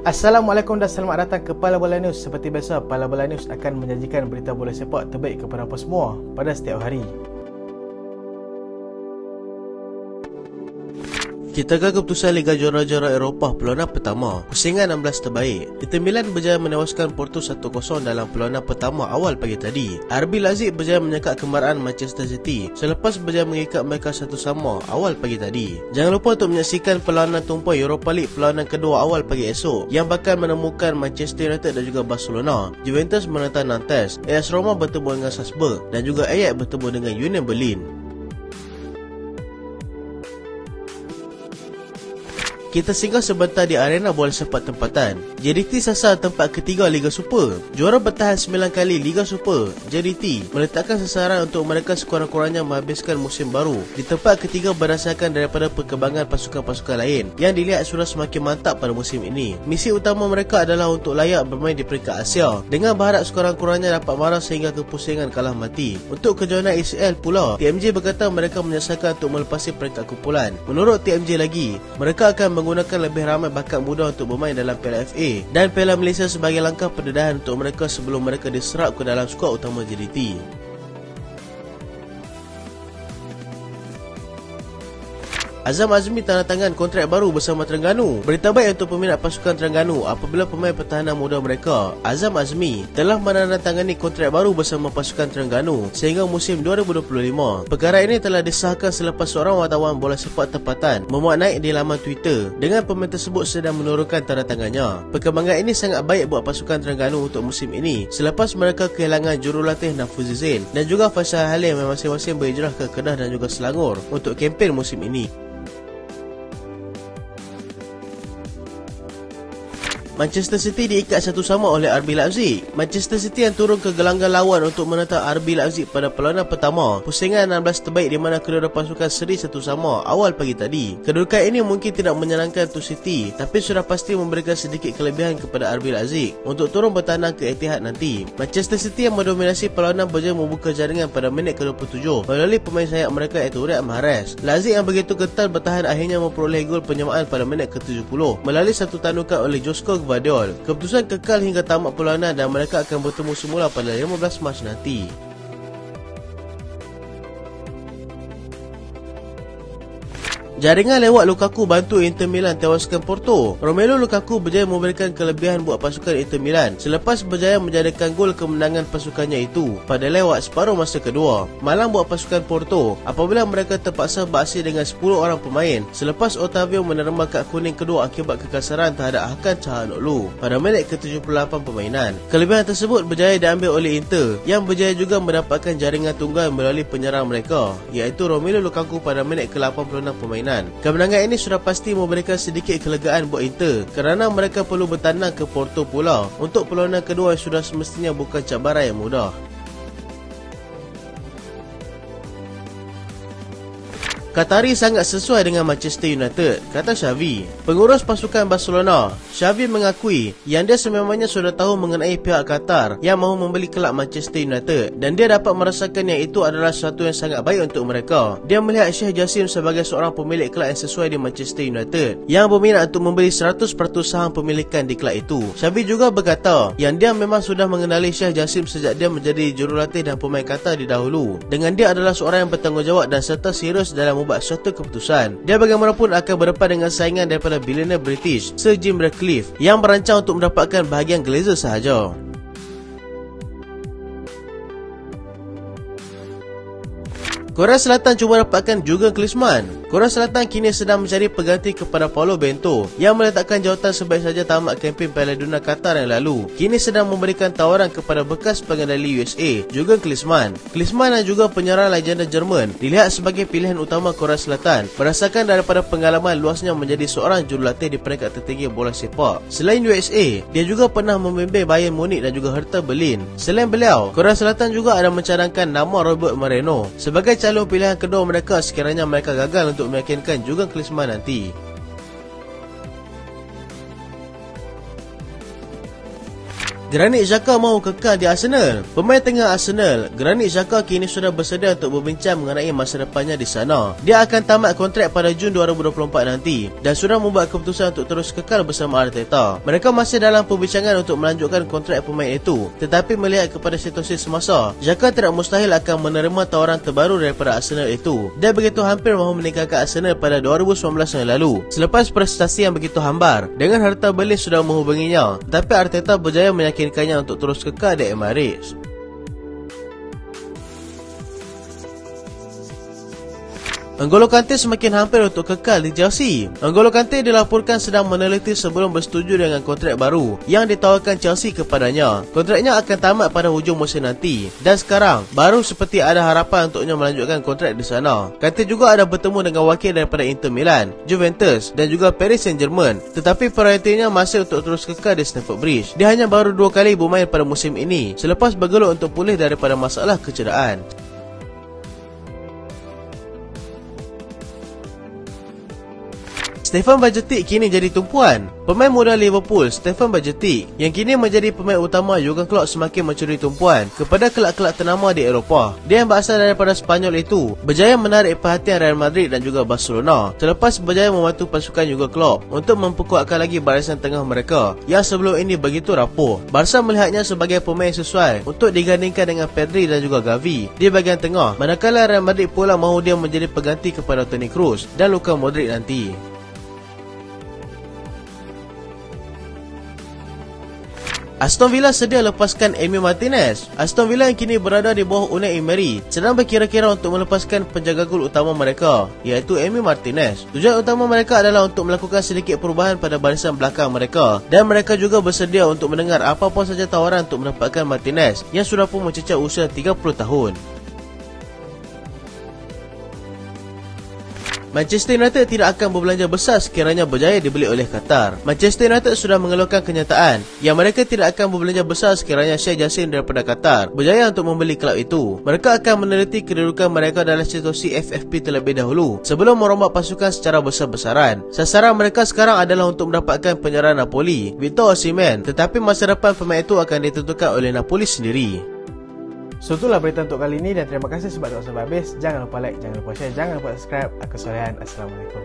Assalamualaikum dan selamat datang ke Pala Bola News. Seperti biasa, Pala Bola News akan menyajikan berita bola sepak terbaik kepada anda semua pada setiap hari. Kita ke keputusan Liga Juara-Juara Eropah perlawanan pertama, pusingan 16 terbaik. Inter Milan berjaya menewaskan Porto 1-0 dalam perlawanan pertama awal pagi tadi. RB Leipzig berjaya menyekat kemarahan Manchester City selepas berjaya mengikat mereka 1-1 awal pagi tadi. Jangan lupa untuk menyaksikan perlawanan tumpuan Europa League perlawanan kedua awal pagi esok yang bakal menemukan Manchester United dan juga Barcelona. Juventus menentang Nantes, AS Roma bertemu dengan Salzburg dan juga Ajax bertemu dengan Union Berlin. Kita singgah sebentar di arena bola sepak tempatan. JDT sasar tempat ketiga Liga Super. Juara bertahan 9 kali Liga Super, JDT meletakkan sasaran untuk mereka sekurang-kurangnya menghabiskan musim baru di tempat ketiga berdasarkan daripada perkembangan pasukan-pasukan lain yang dilihat sudah semakin mantap pada musim ini. Misi utama mereka adalah untuk layak bermain di peringkat Asia dengan berharap sekurang-kurangnya dapat marah sehingga ke pusingan kalah mati. Untuk kejohanan ACL pula, TMJ berkata mereka menyelesaikan untuk melepasi peringkat kumpulan. Menurut TMJ lagi, mereka akan menggunakan lebih ramai bakat muda untuk bermain dalam Piala FA dan Piala Malaysia sebagai langkah pendedahan untuk mereka sebelum mereka diserap ke dalam skuad utama JDT. Azam Azmi tanda tangan kontrak baru bersama Terengganu. Berita baik untuk peminat pasukan Terengganu apabila pemain pertahanan muda mereka, Azam Azmi, telah menandatangani kontrak baru bersama pasukan Terengganu sehingga musim 2025. Perkara ini telah disahkan selepas seorang wartawan bola sepak tempatan memuat naik di laman Twitter dengan pemain tersebut sedang menurunkan tanda tangannya. Perkembangan ini sangat baik buat pasukan Terengganu untuk musim ini selepas mereka kehilangan jurulatih Nafuzi Zain dan juga Faisal Halim yang masing-masing berhijrah ke Kedah dan juga Selangor untuk kempen musim ini. Manchester City diikat 1-1 oleh RB Leipzig. Manchester City yang turun ke gelanggang lawan untuk menentang RB Leipzig pada perlawanan pertama, pusingan 16 terbaik di mana kedua pasukan seri 1-1 awal pagi tadi. Kedudukan ini mungkin tidak menyenangkan untuk City, tapi sudah pasti memberikan sedikit kelebihan kepada RB Leipzig untuk turun bertandang ke Etihad nanti. Manchester City yang mendominasi perlawanan berjaya membuka jaringan pada minit ke-27 melalui pemain sayap mereka iaitu Riyad Mahrez. Leipzig yang begitu ketat bertahan akhirnya memperoleh gol penyamaan pada minit ke-70 melalui satu tandukan oleh Josko Gvardiol. Keputusan kekal hingga tamat perlawanan dan mereka akan bertemu semula pada 15 Mac nanti. Jaringan lewat Lukaku bantu Inter Milan tewaskan Porto. Romelu Lukaku berjaya memberikan kelebihan buat pasukan Inter Milan selepas berjaya menjadikan gol kemenangan pasukannya itu pada lewat separuh masa kedua. Malang buat pasukan Porto apabila mereka terpaksa beraksi dengan 10 orang pemain selepas Otavio menerima kad kuning kedua akibat kekasaran terhadap Hakan Çalhanoğlu pada minit ke-78 permainan. Kelebihan tersebut berjaya diambil oleh Inter yang berjaya juga mendapatkan jaringan tunggal melalui penyerang mereka iaitu Romelu Lukaku pada minit ke-86 permainan. Kemenangan ini sudah pasti memberikan sedikit kelegaan buat Inter kerana mereka perlu bertandang ke Porto pula untuk perlawanan kedua yang sudah semestinya bukan cabaran yang mudah. Qatari sangat sesuai dengan Manchester United, kata Xavi. Pengurus pasukan Barcelona, Xavi mengakui yang dia sememangnya sudah tahu mengenai pihak Qatar yang mahu membeli kelab Manchester United dan dia dapat merasakan yang itu adalah sesuatu yang sangat baik untuk mereka. Dia melihat Sheikh Jassim sebagai seorang pemilik kelab yang sesuai di Manchester United yang berminat untuk membeli 100% saham pemilikan di kelab itu. Xavi juga berkata yang dia memang sudah mengenali Sheikh Jassim sejak dia menjadi jurulatih dan pemain Qatar di dahulu. Dengan dia adalah seorang yang bertanggungjawab dan serta serius dalam membuat suatu keputusan. Dia bagaimanapun akan berdepan dengan saingan daripada billionaire British Sir Jim Ratcliffe yang merancang untuk mendapatkan bahagian Glazer sahaja. Korea Selatan cuba dapatkan Jurgen Klinsmann. Korea Selatan kini sedang mencari pengganti kepada Paulo Bento yang meletakkan jawatan sebaik saja tamat kempen Piala Dunia Qatar yang lalu. Kini sedang memberikan tawaran kepada bekas pengendali USA, Jurgen Klinsmann. Klinsmann yang juga penyerang legenda Jerman dilihat sebagai pilihan utama Korea Selatan berdasarkan daripada pengalaman luasnya menjadi seorang jurulatih di peringkat tertinggi bola sepak. Selain USA, dia juga pernah membimbing Bayern Munich dan juga Hertha Berlin. Selain beliau, Korea Selatan juga ada mencadangkan nama Robert Moreno sebagai calon pilihan kedua mereka sekiranya mereka gagal untuk meyakinkan Jurgen Klinsmann nanti. Granit Xhaka mahu kekal di Arsenal. Pemain tengah Arsenal, Granit Xhaka kini sudah bersedia untuk berbincang mengenai masa depannya di sana. Dia akan tamat kontrak pada Jun 2024 nanti dan sudah membuat keputusan untuk terus kekal bersama Arteta. Mereka masih dalam perbincangan untuk melanjutkan kontrak pemain itu, tetapi melihat kepada situasi semasa, Xhaka tidak mustahil akan menerima tawaran terbaru daripada Arsenal itu. Dia begitu hampir mahu meninggalkan Arsenal pada 2019 yang lalu selepas prestasi yang begitu hambar. Dengan Hertha Berlin sudah menghubunginya, tetapi Arteta berjaya meyakinkannya untuk terus kekal di Emirates. N'Golo Kante semakin hampir untuk kekal di Chelsea. N'Golo Kante dilaporkan sedang meneliti sebelum bersetuju dengan kontrak baru yang ditawarkan Chelsea kepadanya. Kontraknya akan tamat pada hujung musim nanti dan sekarang baru seperti ada harapan untuknya melanjutkan kontrak di sana. Kante juga ada bertemu dengan wakil daripada Inter Milan, Juventus dan juga Paris Saint-Germain, tetapi prioritinya masih untuk terus kekal di Stamford Bridge. Dia hanya baru 2 kali bermain pada musim ini selepas bergelut untuk pulih daripada masalah kecederaan. Stefan Bajcetic kini jadi tumpuan. Pemain muda Liverpool, Stefan Bajcetic, yang kini menjadi pemain utama Jurgen Klopp semakin mencuri tumpuan kepada kelab-kelab ternama di Eropah. Dia yang berasal daripada Spanyol itu berjaya menarik perhatian Real Madrid dan juga Barcelona selepas berjaya membantu pasukan Jurgen Klopp untuk memperkuatkan lagi barisan tengah mereka yang sebelum ini begitu rapuh. Barca melihatnya sebagai pemain sesuai untuk digandingkan dengan Pedri dan juga Gavi di bahagian tengah, manakala Real Madrid pula mahu dia menjadi pengganti kepada Toni Kroos dan Luka Modric nanti. Aston Villa sedia lepaskan Emi Martinez. Aston Villa yang kini berada di bawah Unai Emery sedang berkira-kira untuk melepaskan penjaga gol utama mereka, iaitu Emi Martinez. Tujuan utama mereka adalah untuk melakukan sedikit perubahan pada barisan belakang mereka, dan mereka juga bersedia untuk mendengar apa-apa saja tawaran untuk mendapatkan Martinez yang sudah pun mencecah usia 30 tahun. Manchester United tidak akan berbelanja besar sekiranya berjaya dibeli oleh Qatar. Manchester United sudah mengeluarkan kenyataan yang mereka tidak akan berbelanja besar sekiranya Sheikh Jassim daripada Qatar berjaya untuk membeli kelab itu. Mereka akan meneliti kedudukan mereka dalam situasi FFP terlebih dahulu sebelum merombak pasukan secara besar-besaran. Sasaran mereka sekarang adalah untuk mendapatkan penyerang Napoli, Victor Osimhen, tetapi masa depan pemain itu akan ditentukan oleh Napoli sendiri. So itulah berita untuk kali ini dan terima kasih sebab tengok sampai habis. Jangan lupa like, jangan lupa share, jangan lupa subscribe. Aku Solehan. Assalamualaikum.